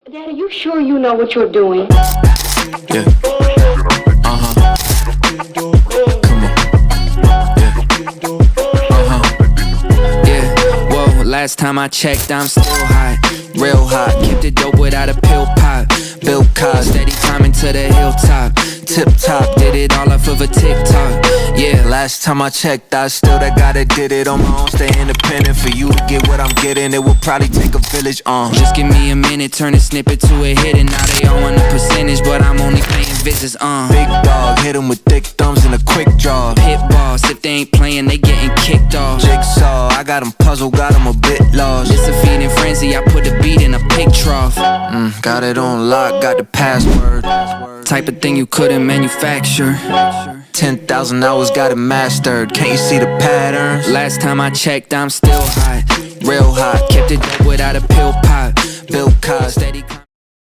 Daddy, you sure you know what you're doing? Yeah. Uh-huh. Come on. Yeah. Uh-huh. Yeah. Whoa, last time I checked, I'm still hot. Real hot. Kept it dope without a pill pop. Bill Cos, steady climbing to the hilltop. Tip top, did it all off of a TikTok. Yeah, last time I checked, I still that guy that did it on my own. Stay independent. For you to get what I'm getting, it will probably take a village. Just give me a minute, turn a snippet to a hit, and now they all want a percentage, but I'm only paying visits. Big dog, hit 'em with thick thumbs and a quick draw. Pit boss, if they ain't playing, they getting kicked off. Jigsaw, I got 'em puzzled, got 'em a bit lost. It's a feeding frenzy, I put the beat in a pig trough. Got it on lock, got the password. Type of thing you couldn't manufacture. 10,000 hours, got it mastered. Can't you see the patterns? Last time I checked, I'm still hot. Real hot, kept it dope without a pill pop. Bill Cos, steady